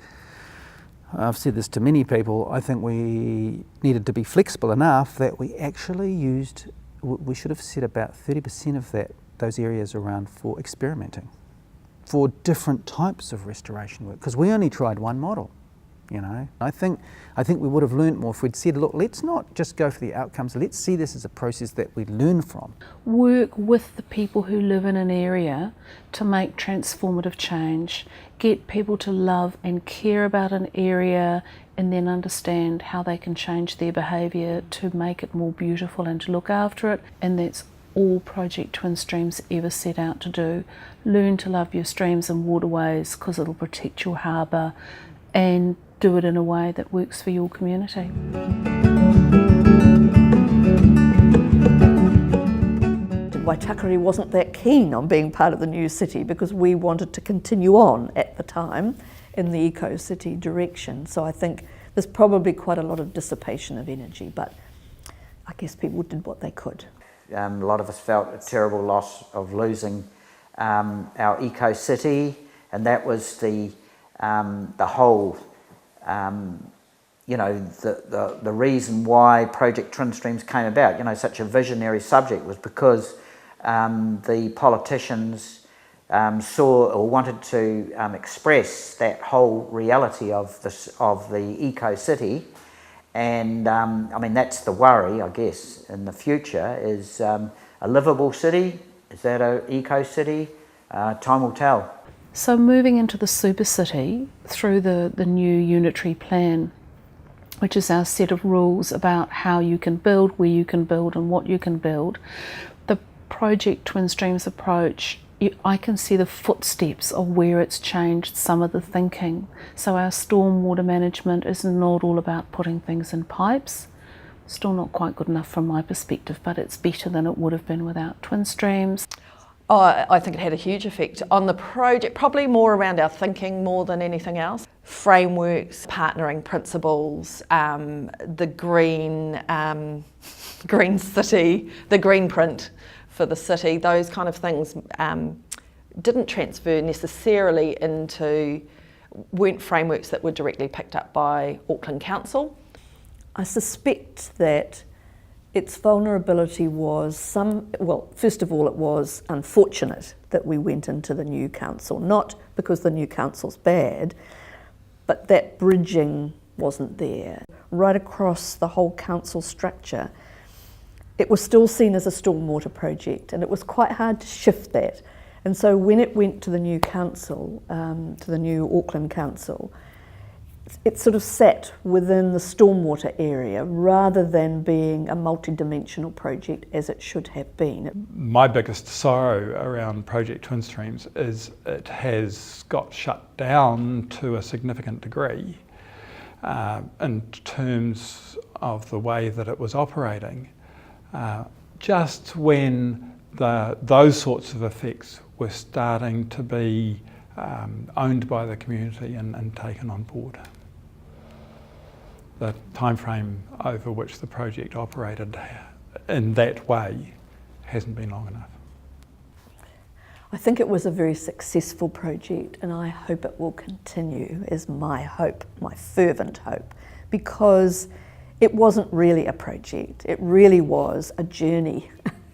I've said this to many people, I think we needed to be flexible enough that we actually we should have set about 30% of those areas around for experimenting, for different types of restoration work, because we only tried one model. You know, I think we would have learnt more if we'd said, look, let's not just go for the outcomes, let's see this as a process that we learn from. Work with the people who live in an area to make transformative change, get people to love and care about an area, and then understand how they can change their behaviour to make it more beautiful and to look after it. And that's all Project Twin Streams ever set out to do. Learn to love your streams and waterways because it'll protect your harbour, and do it in a way that works for your community. Waitakere wasn't that keen on being part of the new city because we wanted to continue on at the time in the eco-city direction. So I think there's probably quite a lot of dissipation of energy, but I guess people did what they could. A lot of us felt a terrible loss of losing our eco-city, and that was the whole, you know, the reason why Project Twin Streams came about. You know, such a visionary subject was because the politicians saw or wanted to express that whole reality of the eco-city, and I mean, that's the worry, I guess, in the future is a livable city. Is that an eco-city? Time will tell. So moving into the super city through the new unitary plan, which is our set of rules about how you can build, where you can build and what you can build, the Project Twin Streams approach, I can see the footsteps of where it's changed some of the thinking. So our stormwater management is not all about putting things in pipes. Still not quite good enough from my perspective, but it's better than it would have been without Twin Streams. Oh, I think it had a huge effect on the project, probably more around our thinking more than anything else. Frameworks, partnering principles, the green city, the green print for the city, those kind of things didn't transfer necessarily into weren't frameworks that were directly picked up by Auckland Council. I suspect that its vulnerability was well, first of all, it was unfortunate that we went into the new council, not because the new council's bad, but that bridging wasn't there. Right across the whole council structure, it was still seen as a stormwater project, and it was quite hard to shift that. And so when it went to the new council, to the new Auckland Council, it sort of sat within the stormwater area rather than being a multi-dimensional project as it should have been. My biggest sorrow around Project Twin Streams is it has got shut down to a significant degree in terms of the way that it was operating, just when those sorts of effects were starting to be owned by the community and taken on board. The time frame over which the project operated in that way hasn't been long enough. I think it was a very successful project, and I hope it will continue, is my hope, my fervent hope, because it wasn't really a project, it really was a journey.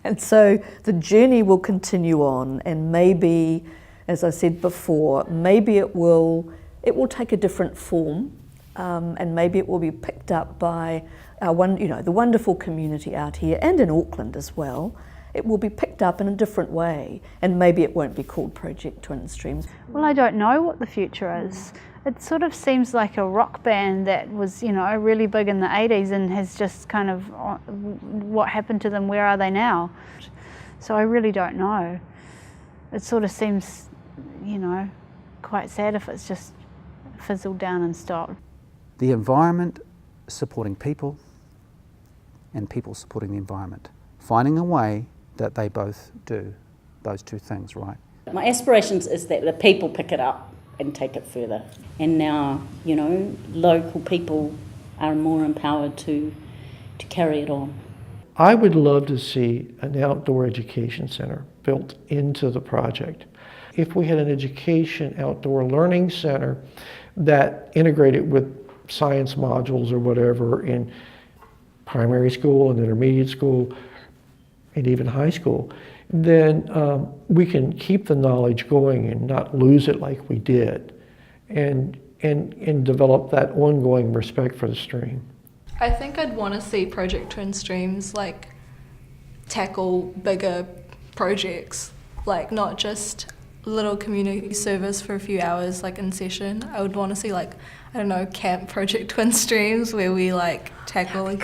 And so the journey will continue on, and maybe, as I said before, maybe it will take a different form, and maybe it will be picked up by the wonderful community out here and in Auckland as well. It will be picked up in a different way, and maybe it won't be called Project Twin Streams. Well, I don't know what the future is. It sort of seems like a rock band that was, really big in the 80s and has just kind of, what happened to them, where are they now? So I really don't know. It sort of seems, quite sad if it's just fizzled down and stopped. The environment supporting people and people supporting the environment. Finding a way that they both do those two things right. My aspirations is that the people pick it up and take it further. And now, local people are more empowered to carry it on. I would love to see an outdoor education center built into the project. If we had an education outdoor learning center that integrated with science modules or whatever in primary school and intermediate school and even high school, then we can keep the knowledge going and not lose it like we did, and develop that ongoing respect for the stream. I think I'd want to see Project Twin Streams tackle bigger projects, not just little community service for a few hours in session. I would want to see Camp Project Twin Streams where we tackle it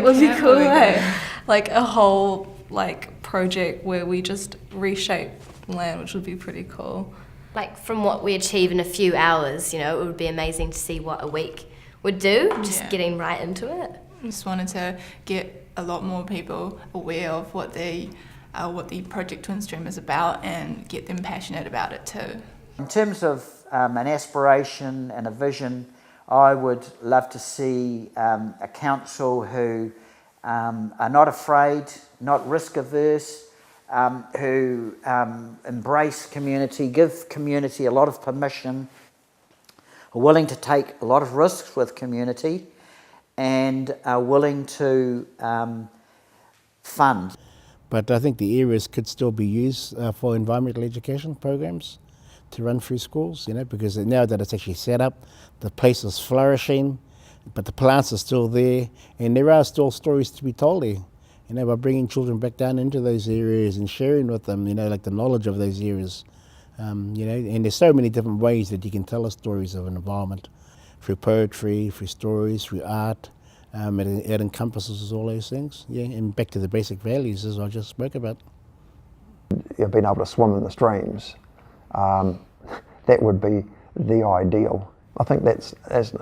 would be cool, a whole project where we just reshape land, which would be pretty cool. From what we achieve in a few hours, it would be amazing to see what a week would do, just getting right into it. I just wanted to get a lot more people aware of what the Project Twin Stream is about and get them passionate about it too. In terms of an aspiration and a vision, I would love to see a council who are not afraid, not risk averse, who embrace community, give community a lot of permission, are willing to take a lot of risks with community, and are willing to fund. But I think the areas could still be used for environmental education programs to run through schools, because now that it's actually set up, the place is flourishing, but the plants are still there, and there are still stories to be told there. By bringing children back down into those areas and sharing with them, the knowledge of those areas. And there's so many different ways that you can tell us stories of an environment, through poetry, through stories, through art. It encompasses all those things, and back to the basic values as I just spoke about. Being able to swim in the streams, that would be the ideal. I think that's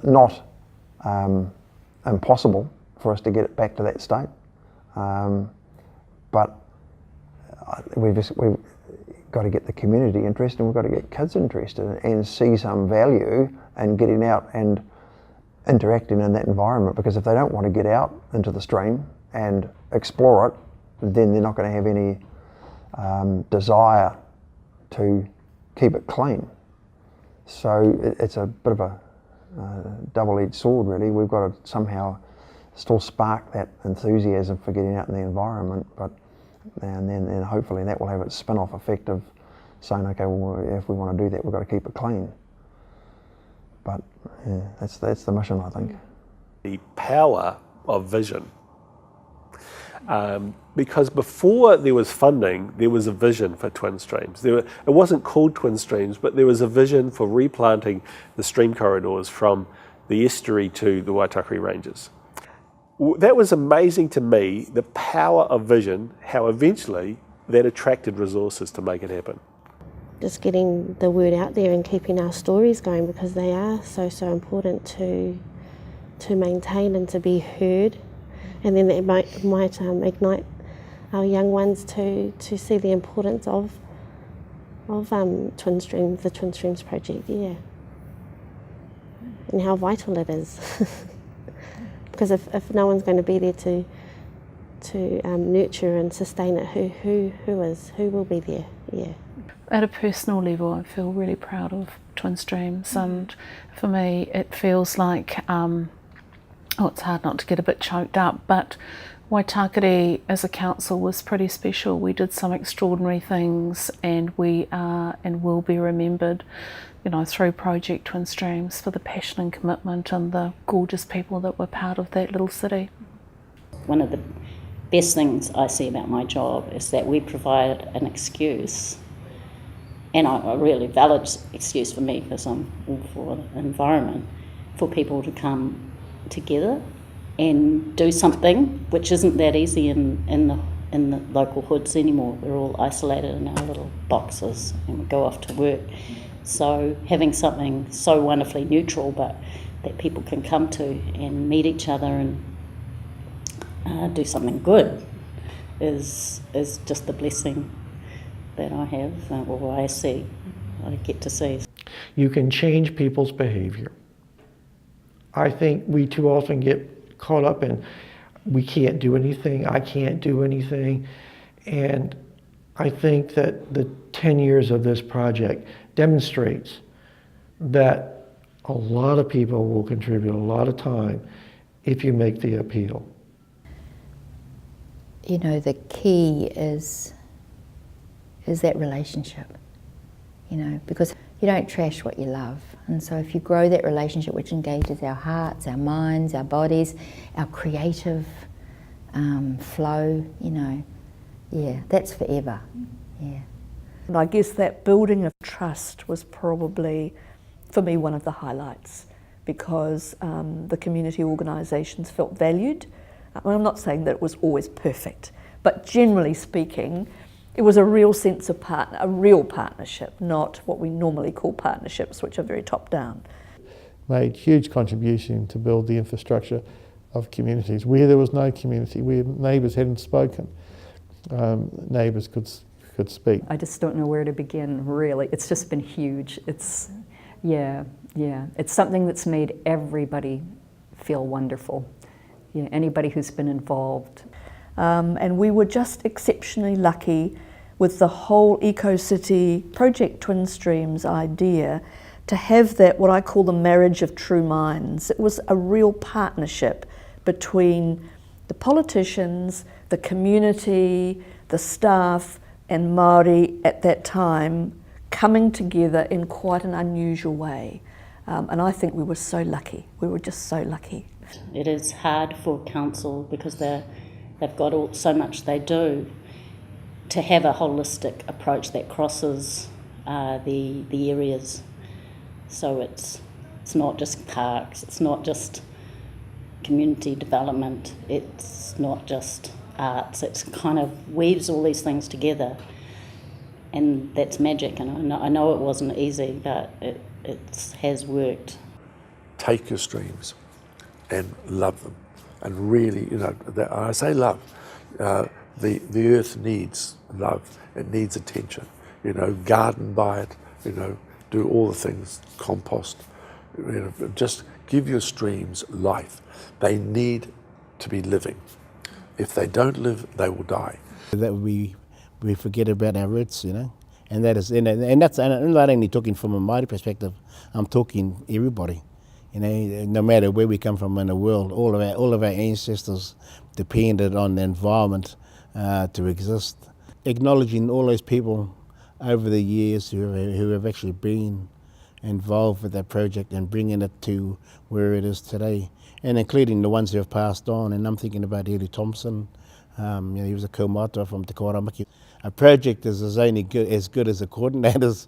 not impossible for us to get it back to that state, but we've got to get the community interested, and we've got to get kids interested and see some value in getting out and interacting in that environment, because if they don't want to get out into the stream and explore it, then they're not going to have any desire to keep it clean. So it's a bit of a double-edged sword, really. We've got to somehow still spark that enthusiasm for getting out in the environment, and then hopefully that will have its spin-off effect of saying, okay, well, if we want to do that, we've got to keep it clean. But yeah, that's the mission, I think. The power of vision. Because before there was funding, there was a vision for Twin Streams. It wasn't called Twin Streams, but there was a vision for replanting the stream corridors from the estuary to the Waitakere Ranges. That was amazing to me, the power of vision, how eventually that attracted resources to make it happen. Just getting the word out there and keeping our stories going, because they are so important to maintain and to be heard, and then that might ignite our young ones to see the importance of Twin Streams, the Twin Streams project, yeah, and how vital it is. Because if no one's going to be there to nurture and sustain it, who will be there? Yeah. At a personal level, I feel really proud of Twin Streams, and for me, it feels like it's hard not to get a bit choked up. But Waitakere as a council was pretty special. We did some extraordinary things, and we are and will be remembered, through Project Twin Streams for the passion and commitment and the gorgeous people that were part of that little city. One of the best things I see about my job is that we provide an excuse, and a really valid excuse for me, because I'm all for the environment, for people to come together and do something which isn't that easy in the local hoods anymore. We're all isolated in our little boxes and we go off to work. So having something so wonderfully neutral, but that people can come to and meet each other and do something good is just the blessing that I have, or I get to see. You can change people's behavior. I think we too often get caught up in, we can't do anything, I can't do anything, and I think that the 10 years of this project demonstrates that a lot of people will contribute a lot of time if you make the appeal. The key is that relationship, because you don't trash what you love. And so if you grow that relationship which engages our hearts, our minds, our bodies, our creative flow, yeah, that's forever, yeah. And I guess that building of trust was probably, for me, one of the highlights, because the community organisations felt valued. I'm not saying that it was always perfect, but generally speaking, it was a real sense of a real partnership, not what we normally call partnerships, which are very top-down. Made huge contribution to build the infrastructure of communities. Where there was no community, where neighbours hadn't spoken, neighbours could speak. I just don't know where to begin, really. It's just been huge. It's, yeah. It's something that's made everybody feel wonderful. Yeah, anybody who's been involved. And we were just exceptionally lucky with the whole EcoCity Project Twin Streams idea to have that, what I call the marriage of true minds. It was a real partnership between the politicians, the community, the staff, and Māori at that time coming together in quite an unusual way. And I think we were so lucky. We were just so lucky. It is hard for council because they've got so much they do to have a holistic approach that crosses the areas. So it's not just parks, it's not just community development, it's not just arts, it's kind of weaves all these things together, and that's magic. And I know it wasn't easy, but it has worked. Take your streams and love them, and really, I say love. The earth needs love. It needs attention. Garden by it. Do all the things. Compost. Just give your streams life. They need to be living. If they don't live, they will die. That we forget about our roots, And that is, and I'm not only talking from a Māori perspective, I'm talking everybody. You know, no matter where we come from in the world, all of our ancestors depended on the environment to exist. Acknowledging all those people over the years who have actually been involved with that project and bringing it to where it is today, and including the ones who have passed on. And I'm thinking about Eli Thompson. He was a kaumātua from Te Kōramaki. A project is only as good as the coordinators,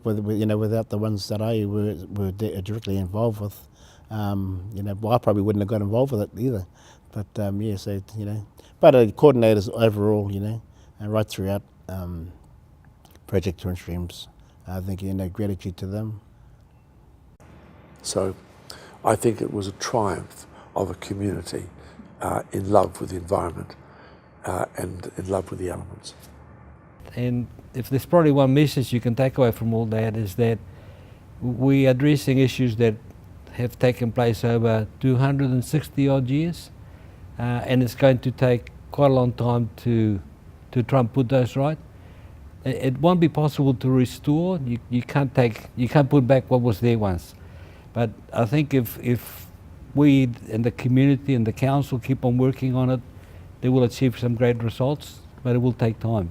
without the ones that I were directly involved with. I probably wouldn't have got involved with it either. But but the coordinators overall, right throughout Project Twin Streams, I think, gratitude to them. So I think it was a triumph of a community in love with the environment and in love with the elements. And if there's probably one message you can take away from all that, is that we're addressing issues that have taken place over 260 odd years, and it's going to take quite a long time to try and put those right. It won't be possible to restore. You can't put back what was there once. But I think if we and the community and the council keep on working on it, they will achieve some great results, but it will take time.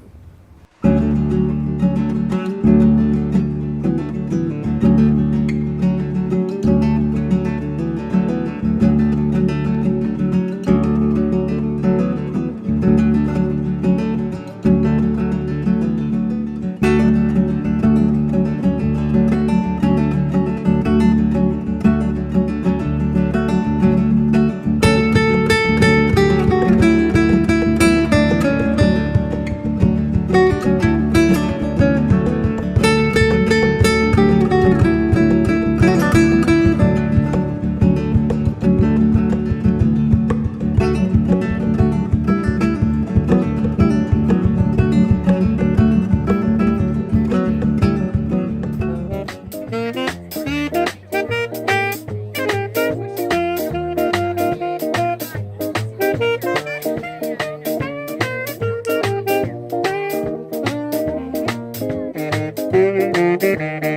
Thank you.